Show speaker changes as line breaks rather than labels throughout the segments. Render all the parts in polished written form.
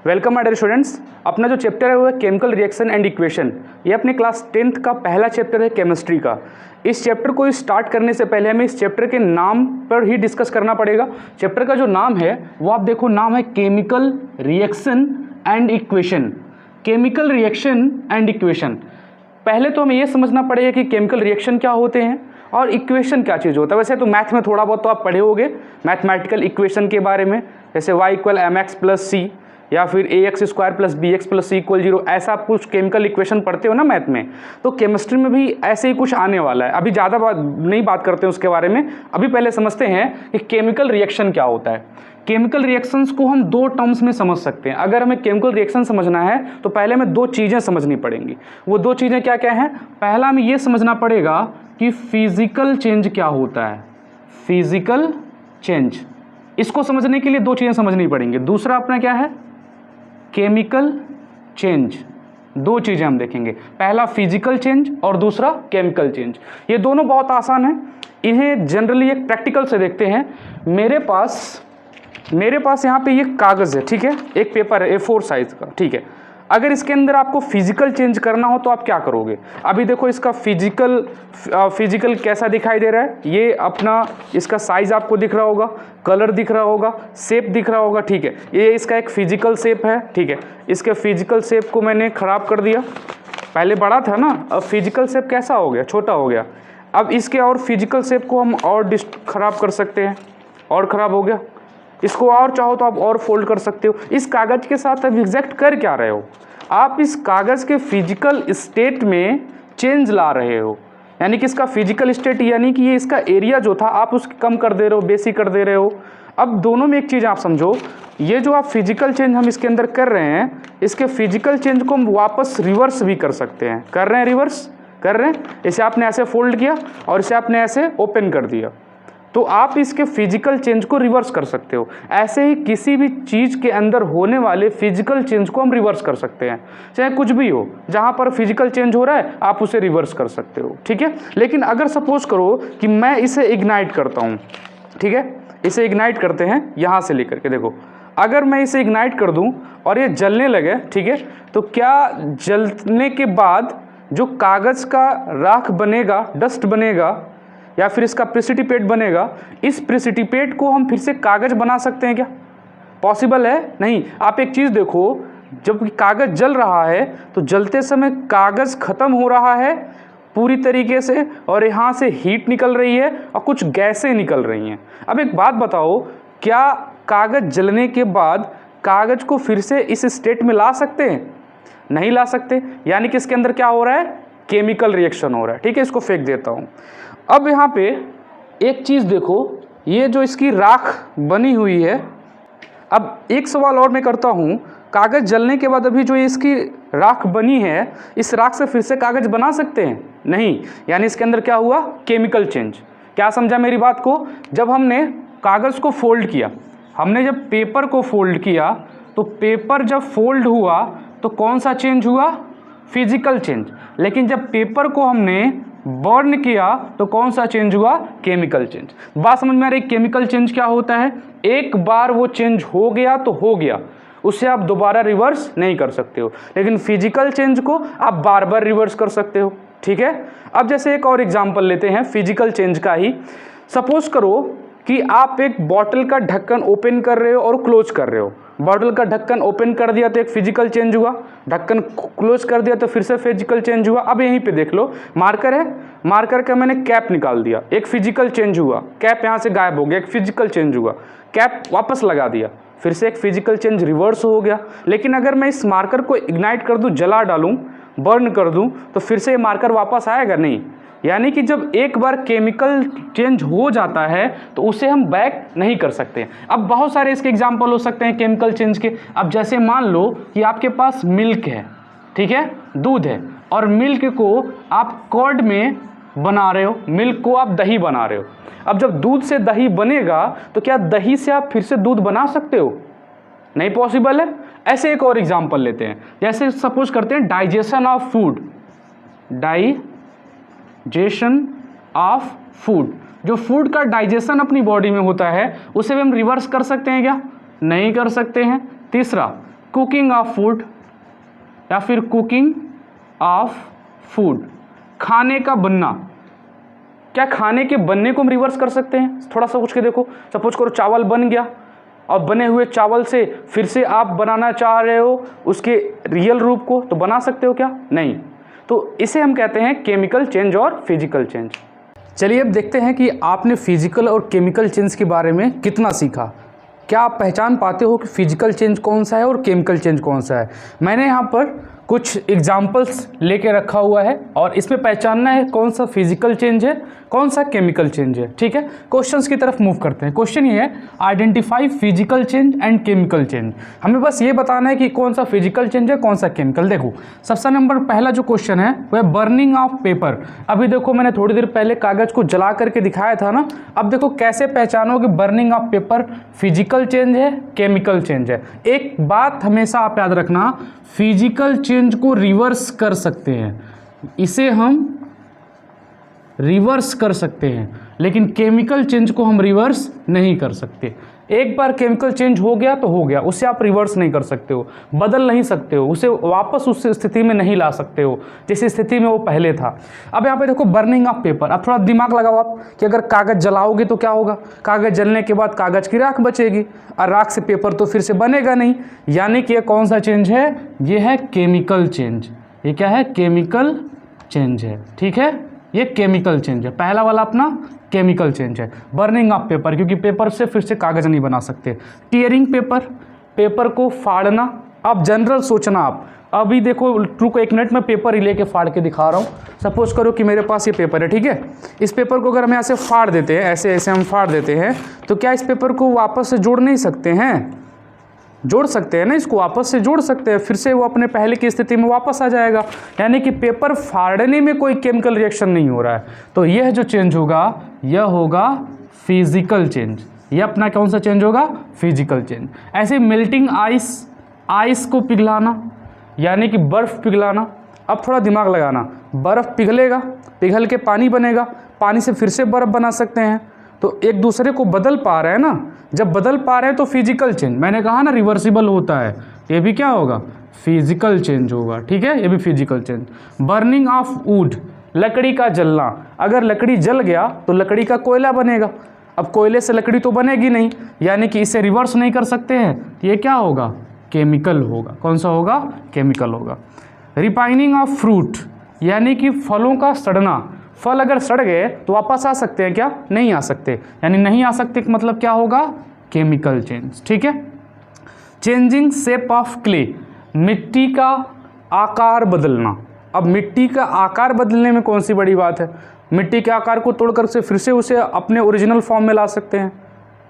Welcome my dear students. अपना जो chapter है वो है केमिकल रिएक्शन एंड इक्वेशन। ये अपने क्लास 10th का पहला चैप्टर है केमिस्ट्री का। इस चैप्टर को स्टार्ट करने से पहले हमें इस चैप्टर के नाम पर ही डिस्कस करना पड़ेगा। चैप्टर का जो नाम है वो आप देखो, नाम है chemical reaction and equation. Chemical reaction and equation. पहले तो हमें ये समझना पड़ेगा कि केमिकल रिएक्शन क्या होते हैं और इक्वेशन क्या चीज़ होता है। वैसे तो मैथ में थोड़ा बहुत तो आप पढ़े होंगे मैथमेटिकल इक्वेशन के बारे में, जैसे y = mx + c या फिर ax² + bx + c = 0। ऐसा आप कुछ केमिकल इक्वेशन पढ़ते हो ना मैथ में, तो केमिस्ट्री में भी ऐसे ही कुछ आने वाला है। अभी ज़्यादा नहीं बात करते हैं उसके बारे में, अभी पहले समझते हैं कि केमिकल रिएक्शन क्या होता है। केमिकल रिएक्शंस को हम दो टर्म्स में समझ सकते हैं। अगर हमें केमिकल रिएक्शन समझना है तो पहले हमें दो चीज़ें समझनी पड़ेंगी। वो दो चीज़ें क्या क्या हैं? पहला हमें ये समझना पड़ेगा कि फिजिकल चेंज क्या होता है। फिजिकल चेंज, इसको समझने के लिए दो चीज़ें समझनी पड़ेंगी। दूसरा अपना क्या है? Chemical change. दो चीज़ें हम देखेंगे, पहला फिजिकल चेंज और दूसरा केमिकल चेंज। ये दोनों बहुत आसान है, इन्हें जनरली एक प्रैक्टिकल से देखते हैं। मेरे पास यहाँ पे ये कागज़ है, ठीक है, एक पेपर है A4 साइज़ का, ठीक है। अगर इसके अंदर आपको फिजिकल चेंज करना हो तो आप क्या करोगे? अभी देखो इसका फिजिकल कैसा दिखाई दे रहा है। ये अपना इसका साइज़ आपको दिख रहा होगा, कलर दिख रहा होगा, शेप दिख रहा होगा, ठीक है। ये इसका एक फिजिकल शेप है, ठीक है। इसके फिजिकल शेप को मैंने ख़राब कर दिया। पहले बड़ा था ना, अब फिजिकल शेप कैसा हो गया? छोटा हो गया। अब इसके और फिजिकल शेप को हम और ख़राब कर सकते हैं, और ख़राब हो गया। इसको और चाहो तो आप और फोल्ड कर सकते हो। इस कागज़ के साथ आप एग्जैक्ट कर क्या रहे हो? आप इस कागज़ के फिजिकल स्टेट में चेंज ला रहे हो, यानी कि इसका फिजिकल स्टेट, यानी कि ये इसका एरिया जो था आप उसको कम कर दे रहे हो, बेसिक कर दे रहे हो। अब दोनों में एक चीज़ आप समझो, ये जो आप फिजिकल चेंज हम इसके अंदर कर रहे हैं, इसके फिजिकल चेंज को हम वापस रिवर्स भी कर सकते हैं। कर रहे हैं, रिवर्स कर रहे हैं। इसे आपने ऐसे फोल्ड किया और इसे आपने ऐसे ओपन कर दिया, तो आप इसके फिजिकल चेंज को रिवर्स कर सकते हो। ऐसे ही किसी भी चीज़ के अंदर होने वाले फिजिकल चेंज को हम रिवर्स कर सकते हैं। चाहे कुछ भी हो, जहाँ पर फिजिकल चेंज हो रहा है आप उसे रिवर्स कर सकते हो, ठीक है। लेकिन अगर सपोज करो कि मैं इसे इग्नाइट करता हूँ, ठीक है, इसे इग्नाइट करते हैं यहाँ से लेकर के, देखो अगर मैं इसे इग्नाइट कर दूँ और ये जलने लगे, ठीक है, तो क्या जलने के बाद जो कागज़ का राख बनेगा, डस्ट बनेगा, या फिर इसका प्रेसिपिटेट बनेगा, इस प्रेसिपिटेट को हम फिर से कागज़ बना सकते हैं क्या? पॉसिबल है? नहीं। आप एक चीज़ देखो, जब कागज़ जल रहा है तो जलते समय कागज़ ख़त्म हो रहा है पूरी तरीके से, और यहाँ से हीट निकल रही है और कुछ गैसें निकल रही हैं। अब एक बात बताओ, क्या कागज़ जलने के बाद कागज़ को फिर से इस स्टेट में ला सकते हैं? नहीं ला सकते। यानी कि इसके अंदर क्या हो रहा है? केमिकल रिएक्शन हो रहा है, ठीक है। इसको फेंक देता हूँ। अब यहाँ पे एक चीज़ देखो, ये जो इसकी राख बनी हुई है, अब एक सवाल और मैं करता हूँ, कागज़ जलने के बाद अभी जो इसकी राख बनी है, इस राख से फिर से कागज़ बना सकते हैं? नहीं। यानी इसके अंदर क्या हुआ? Chemical change. क्या समझा मेरी बात को? जब हमने कागज़ को फोल्ड किया, हमने जब पेपर को फोल्ड किया, तो पेपर जब फोल्ड हुआ तो कौन सा चेंज हुआ? Physical change. लेकिन जब पेपर को हमने बर्न किया तो कौन सा चेंज हुआ? Chemical change. बात समझ में आ रही? केमिकल चेंज क्या होता है? एक बार वो चेंज हो गया तो हो गया, उसे आप दोबारा रिवर्स नहीं कर सकते हो। लेकिन फिजिकल चेंज को आप बार बार रिवर्स कर सकते हो, ठीक है। अब जैसे एक और एग्जांपल लेते हैं फिजिकल चेंज का ही। सपोज करो कि आप एक बॉटल का ढक्कन ओपन कर रहे हो और क्लोज कर रहे हो। बॉटल का ढक्कन ओपन कर दिया तो एक फिजिकल चेंज हुआ, ढक्कन क्लोज कर दिया तो फिर से फिजिकल चेंज हुआ। अब यहीं पे देख लो, मार्कर है, मार्कर का मैंने कैप निकाल दिया, एक फिजिकल चेंज हुआ। कैप यहाँ से गायब हो गया, एक फिजिकल चेंज हुआ। कैप वापस लगा दिया, फिर से एक फिजिकल चेंज रिवर्स हो गया। लेकिन अगर मैं इस मार्कर को इग्नाइट कर दूँ, जला डालूँ, बर्न कर दूँ, तो फिर से ये मार्कर वापस आएगा? नहीं। यानी कि जब एक बार केमिकल चेंज हो जाता है तो उसे हम बैक नहीं कर सकते। अब बहुत सारे इसके एग्जांपल हो सकते हैं केमिकल चेंज के। अब जैसे मान लो कि आपके पास मिल्क है, ठीक है, दूध है, और मिल्क को आप कर्ड में बना रहे हो, मिल्क को आप दही बना रहे हो। अब जब दूध से दही बनेगा तो क्या दही से आप फिर से दूध बना सकते हो? नहीं पॉसिबल है। ऐसे एक और एग्जांपल लेते हैं, जैसे सपोज करते हैं digestion of food. Digestion of food, जो फूड का डाइजेशन अपनी बॉडी में होता है उसे भी हम रिवर्स कर सकते हैं क्या? नहीं कर सकते हैं। तीसरा, कुकिंग ऑफ फूड या फिर कुकिंग ऑफ फूड, खाने का बनना। क्या खाने के बनने को हम रिवर्स कर सकते हैं? थोड़ा सा सोच के देखो। सपोज करो चावल बन गया और बने हुए चावल से फिर से आप बनाना चाह रहे हो उसके रियल रूप को, तो बना सकते हो क्या? नहीं। तो इसे हम कहते हैं केमिकल चेंज और फिजिकल चेंज। चलिए अब देखते हैं कि आपने फिजिकल और केमिकल चेंज के बारे में कितना सीखा। क्या आप पहचान पाते हो कि फिजिकल चेंज कौन सा है और केमिकल चेंज कौन सा है? मैंने यहाँ पर कुछ एग्जाम्पल्स लेके रखा हुआ है और इसमें पहचानना है कौन सा फिजिकल चेंज है, कौन सा केमिकल चेंज है। ठीक है, क्वेश्चंस की तरफ मूव करते हैं। क्वेश्चन ये है, identify physical change and chemical change. हमें बस ये बताना है कि कौन सा फिजिकल चेंज है, कौन सा केमिकल। देखो सबसे नंबर पहला जो क्वेश्चन है वह बर्निंग ऑफ पेपर। अभी देखो मैंने थोड़ी देर पहले कागज को जला करके दिखाया था ना। अब देखो कैसे पहचानोगे burning of paper physical change है, केमिकल चेंज है। एक बात हमेशा आप याद रखना, फिजिकल चेंज को रिवर्स कर सकते हैं, इसे हम रिवर्स कर सकते हैं, लेकिन केमिकल चेंज को हम रिवर्स नहीं कर सकते। एक बार केमिकल चेंज हो गया तो हो गया, उसे आप रिवर्स नहीं कर सकते हो, बदल नहीं सकते हो, उसे वापस उस स्थिति में नहीं ला सकते हो जिस स्थिति में वो पहले था। अब यहाँ पे देखो बर्निंग ऑफ पेपर। अब थोड़ा दिमाग लगाओ आप कि अगर कागज़ जलाओगे तो क्या होगा? कागज़ जलने के बाद कागज़ की राख बचेगी और राख से पेपर तो फिर से बनेगा नहीं। यानी कि ये कौन सा चेंज है? ये है केमिकल चेंज। ये क्या है? केमिकल चेंज है। ठीक है, ये केमिकल चेंज है। पहला वाला अपना केमिकल चेंज है, बर्निंग ऑफ पेपर, क्योंकि पेपर से फिर से कागज़ नहीं बना सकते। टीयरिंग पेपर, पेपर को फाड़ना। अब जनरल सोचना आप। अभी देखो रुको एक मिनट, में पेपर ही लेके फाड़ के दिखा रहा हूँ। सपोज करो कि मेरे पास ये पेपर है, ठीक है। इस पेपर को अगर हम ऐसे फाड़ देते हैं, ऐसे ऐसे हम फाड़ देते हैं, तो क्या इस पेपर को वापस से जोड़ नहीं सकते हैं? जोड़ सकते हैं ना, इसको वापस से जोड़ सकते हैं, फिर से वो अपने पहले की स्थिति में वापस आ जाएगा। यानी कि पेपर फाड़ने में कोई केमिकल रिएक्शन नहीं हो रहा है। तो यह जो चेंज होगा यह होगा फिजिकल चेंज। यह अपना कौन सा चेंज होगा? Physical change. ऐसे मेल्टिंग आइस, आइस को पिघलाना यानी कि बर्फ़ पिघलाना। अब थोड़ा दिमाग लगाना, बर्फ़ पिघलेगा, पिघल के पानी बनेगा, पानी से फिर से बर्फ़ बना सकते हैं। तो एक दूसरे को बदल पा रहे हैं ना। जब बदल पा रहे हैं तो फिजिकल चेंज, मैंने कहा ना रिवर्सिबल होता है, ये भी क्या होगा? फिजिकल चेंज होगा। ठीक है, ये भी physical change. Burning of would, लकड़ी का जलना। अगर लकड़ी जल गया तो लकड़ी का कोयला बनेगा। अब कोयले से लकड़ी तो बनेगी नहीं, यानी कि इसे रिवर्स नहीं कर सकते हैं। ये क्या होगा? केमिकल होगा। कौन सा होगा? केमिकल होगा। रिपाइनिंग ऑफ फ्रूट, यानी कि फलों का सड़ना। फल अगर सड़ गए तो वापस आ सकते हैं क्या? नहीं आ सकते। यानी नहीं आ सकते मतलब क्या होगा? Chemical change. ठीक है। चेंजिंग शेप ऑफ क्ले, मिट्टी का आकार बदलना। अब मिट्टी का आकार बदलने में कौन सी बड़ी बात है? मिट्टी के आकार को तोड़कर से फिर से उसे अपने ओरिजिनल फॉर्म में ला सकते हैं,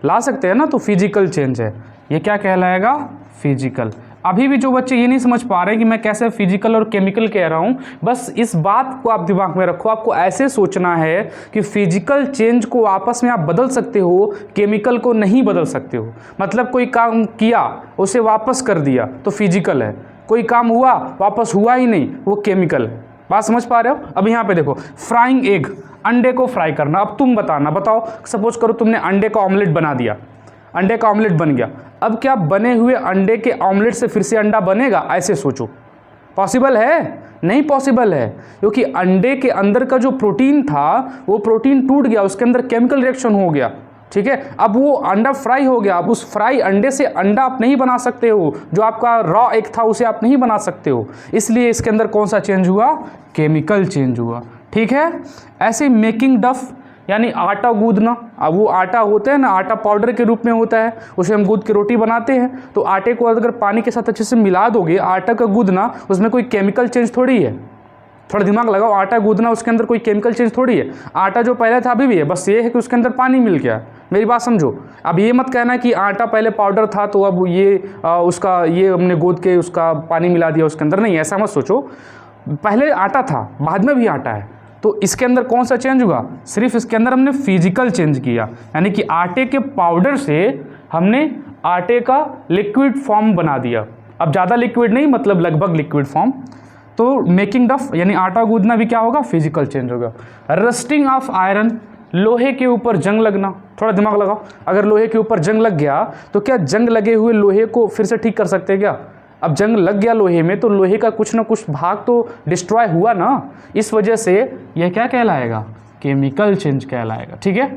ला सकते हैं ना। तो फिजिकल चेंज है। ये क्या कहलाएगा? फिजिकल। अभी भी जो बच्चे ये नहीं समझ पा रहे हैं कि मैं कैसे फिजिकल और केमिकल कह रहा हूँ, बस इस बात को आप दिमाग में रखो। आपको ऐसे सोचना है कि फिजिकल चेंज को आपस में आप बदल सकते हो, केमिकल को नहीं बदल सकते हो। मतलब कोई काम किया उसे वापस कर दिया तो फिजिकल है, कोई काम हुआ वापस हुआ ही नहीं, वो केमिकल है। बात समझ पा रहे हो? अब यहाँ पे देखो, फ्राइंग एग, अंडे को फ्राई करना। अब तुम बताना, बताओ सपोज करो तुमने अंडे का ऑमलेट बना दिया, अंडे का ऑमलेट बन गया। अब क्या बने हुए अंडे के ऑमलेट से फिर से अंडा बनेगा? ऐसे सोचो, पॉसिबल है? नहीं पॉसिबल है, क्योंकि अंडे के अंदर का जो प्रोटीन था वो प्रोटीन टूट गया, उसके अंदर केमिकल रिएक्शन हो गया। ठीक है, अब वो अंडा फ्राई हो गया। अब उस फ्राई अंडे से अंडा आप नहीं बना सकते हो, जो आपका रॉ एग था उसे आप नहीं बना सकते हो। इसलिए इसके अंदर कौन सा चेंज हुआ? केमिकल चेंज हुआ। ठीक है। ऐसे मेकिंग डफ, यानी आटा गूंदना। अब वो आटा होता है ना, आटा पाउडर के रूप में होता है, उसे हम गूंद के रोटी बनाते हैं। तो आटे को अगर पानी के साथ अच्छे से मिला दोगे, आटा का गूंदना, उसमें कोई केमिकल चेंज थोड़ी है। थोड़ा दिमाग लगाओ, आटा गूंदना, उसके अंदर कोई केमिकल चेंज थोड़ी है। आटा जो पहले था अभी भी है, बस ये है कि उसके अंदर पानी मिल गया। मेरी बात समझो। अब ये मत कहना कि आटा पहले पाउडर था तो अब ये ये हमने गूंद के उसका पानी मिला दिया उसके अंदर। नहीं, ऐसा मत सोचो। पहले आटा था, बाद में भी आटा है। तो इसके अंदर कौन सा चेंज हुआ? सिर्फ इसके अंदर हमने फिजिकल चेंज किया, यानी कि आटे के पाउडर से हमने आटे का लिक्विड फॉर्म बना दिया। अब ज़्यादा लिक्विड नहीं, मतलब लगभग लिक्विड फॉर्म। तो मेकिंग डफ यानी आटा गूंदना भी क्या होगा? फिजिकल चेंज होगा। रस्टिंग ऑफ आयरन, लोहे के ऊपर जंग लगना। थोड़ा दिमाग लगाओ, अगर लोहे के ऊपर जंग लग गया तो क्या जंग लगे हुए लोहे को फिर से ठीक कर सकते हैं क्या? अब जंग लग गया लोहे में तो लोहे का कुछ ना कुछ भाग तो डिस्ट्रॉय हुआ ना, इस वजह से यह क्या कहलाएगा, केमिकल चेंज कहलाएगा। ठीक है।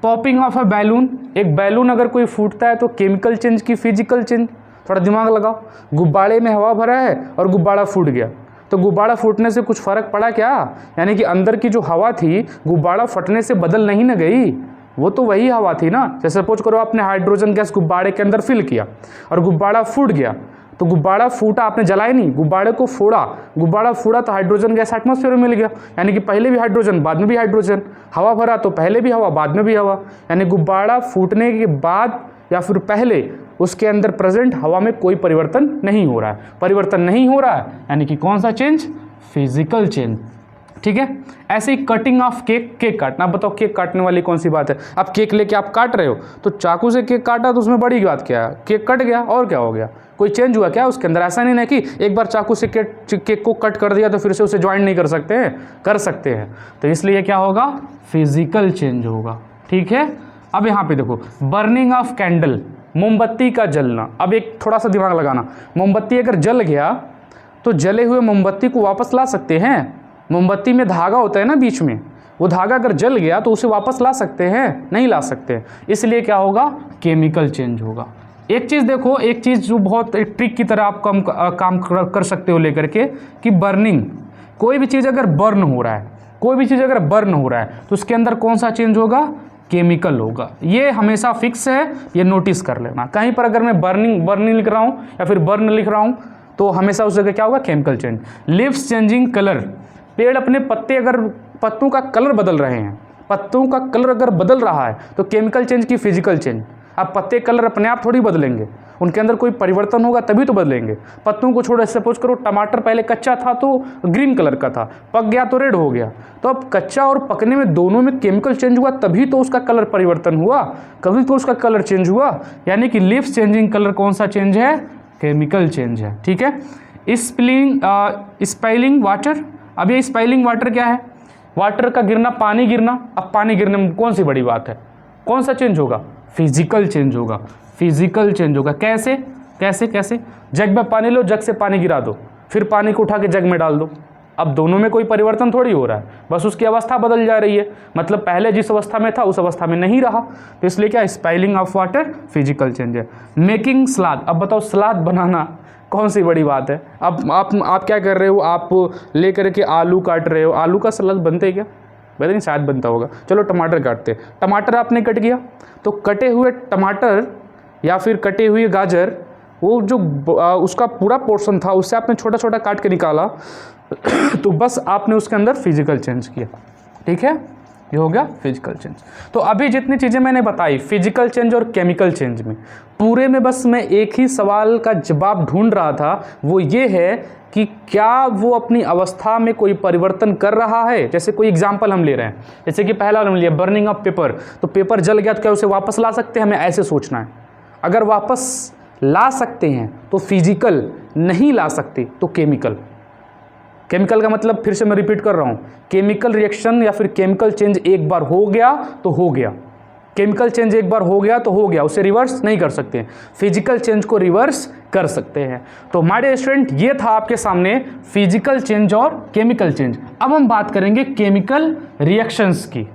पॉपिंग ऑफ अ बैलून, एक बैलून अगर कोई फूटता है तो केमिकल चेंज की फिजिकल चेंज, थोड़ा दिमाग लगाओ। गुब्बारे में हवा भरा है और गुब्बारा फूट गया, तो गुब्बारा फूटने से कुछ फर्क पड़ा क्या, यानी कि अंदर की जो हवा थी गुब्बारा फटने से बदल नहीं न गई, वो तो वही हवा थी ना। जैसे सपोज करो आपने हाइड्रोजन गैस गुब्बारे के अंदर फिल किया और गुब्बारा फूट गया, तो गुब्बारा फूटा, आपने जलाया नहीं, गुब्बारे को फोड़ा, गुब्बारा फूड़ा तो हाइड्रोजन गैस एटमॉस्फेयर में मिल गया, यानी कि पहले भी हाइड्रोजन बाद में भी हाइड्रोजन, हवा भरा तो पहले भी हवा बाद में भी हवा, यानी गुब्बारा फूटने के बाद या फिर पहले उसके अंदर प्रेजेंट हवा में कोई परिवर्तन नहीं हो रहा है। परिवर्तन नहीं हो रहा है यानी कि कौन सा चेंज, फिजिकल चेंज। ठीक है। ऐसे ही कटिंग ऑफ केक, केक काटना। बताओ केक काटने वाली कौन सी बात है, अब केक लेके आप काट रहे हो तो चाकू से केक काटा तो उसमें बड़ी बात क्या है, केक कट गया और क्या हो गया, कोई चेंज हुआ क्या उसके अंदर। ऐसा नहीं है कि एक बार चाकू से केक को कट कर दिया तो फिर से उसे ज्वाइन नहीं कर सकते हैं, कर सकते हैं। तो इसलिए क्या होगा, फिजिकल चेंज होगा। ठीक है। अब यहाँ पे देखो, बर्निंग ऑफ कैंडल, मोमबत्ती का जलना। अब एक थोड़ा सा दिमाग लगाना, मोमबत्ती अगर जल गया तो जले हुए मोमबत्ती को वापस ला सकते हैं। मोमबत्ती में धागा होता है ना बीच में, वो धागा अगर जल गया तो उसे वापस ला सकते हैं, नहीं ला सकते। इसलिए क्या होगा, केमिकल चेंज होगा। एक चीज़ देखो, एक चीज़ जो बहुत ट्रिक की तरह आप काम कर सकते हो लेकर के, कि बर्निंग, कोई भी चीज़ अगर बर्न हो रहा है, कोई भी चीज़ अगर बर्न हो रहा है तो उसके अंदर कौन सा चेंज होगा, केमिकल होगा। ये हमेशा फिक्स है, ये नोटिस कर लेना। कहीं पर अगर मैं बर्निंग लिख रहा हूँ या फिर बर्न लिख रहा हूँ तो हमेशा उस जगह क्या होगा, chemical change. Leaves changing colour, पेड़ अपने पत्ते अगर पत्तों का कलर बदल रहे हैं, पत्तों का कलर अगर बदल रहा है तो केमिकल चेंज की फिजिकल चेंज। अब पत्ते कलर अपने आप थोड़ी बदलेंगे, उनके अंदर कोई परिवर्तन होगा तभी तो बदलेंगे। पत्तों को छोड़ो, सपोज करो टमाटर पहले कच्चा था तो ग्रीन कलर का था, पक गया तो रेड हो गया, तो अब कच्चा और पकने में दोनों में केमिकल चेंज हुआ तभी तो उसका कलर परिवर्तन हुआ, कभी तो उसका कलर चेंज हुआ। यानी कि लीव्स चेंजिंग कलर कौन सा चेंज है, केमिकल चेंज है। ठीक है। स्पाइलिंग वाटर, अब ये स्पाइलिंग वाटर क्या है, वाटर का गिरना, पानी गिरना। अब पानी गिरने में कौन सी बड़ी बात है, कौन सा चेंज होगा, फिजिकल चेंज होगा। फिजिकल चेंज होगा कैसे, कैसे कैसे, जग में पानी लो, जग से पानी गिरा दो, फिर पानी को उठा के जग में डाल दो। अब दोनों में कोई परिवर्तन थोड़ी हो रहा है, बस उसकी अवस्था बदल जा रही है, मतलब पहले जिस अवस्था में था उस अवस्था में नहीं रहा। तो इसलिए क्या, spoiling of water physical change है। मेकिंग सलाद, अब बताओ सलाद बनाना कौन सी बड़ी बात है। अब आप क्या कर रहे हो, आप ले करके आलू काट रहे हो, आलू का सलाद बनते क्या, पता नहीं, शायद बनता होगा। चलो टमाटर काटते, टमाटर आपने कट किया तो कटे हुए टमाटर या फिर कटे हुए गाजर, वो जो उसका पूरा पोर्शन था उससे आपने छोटा छोटा काट के निकाला तो बस आपने उसके अंदर फिजिकल चेंज किया। ठीक है, ये हो गया फिजिकल चेंज। तो अभी जितनी चीज़ें मैंने बताई फिजिकल चेंज और केमिकल चेंज में, पूरे में बस मैं एक ही सवाल का जवाब ढूंढ रहा था, वो ये है कि क्या वो अपनी अवस्था में कोई परिवर्तन कर रहा है। जैसे कोई एग्जाम्पल हम ले रहे हैं, जैसे कि पहला हम लिया बर्निंग ऑफ पेपर, तो पेपर जल गया तो क्या उसे वापस ला सकते हैं, हमें ऐसे सोचना है। अगर वापस ला सकते हैं तो फिजिकल, नहीं ला सकते तो केमिकल। केमिकल का मतलब फिर से मैं रिपीट कर रहा हूँ, केमिकल रिएक्शन या फिर केमिकल चेंज एक बार हो गया तो हो गया, केमिकल चेंज एक बार हो गया तो हो गया, उसे रिवर्स नहीं कर सकते। फिजिकल चेंज को रिवर्स कर सकते हैं। तो माय डियर स्टूडेंट, ये था आपके सामने फिजिकल चेंज और केमिकल चेंज। अब हम बात करेंगे केमिकल रिएक्शंस की।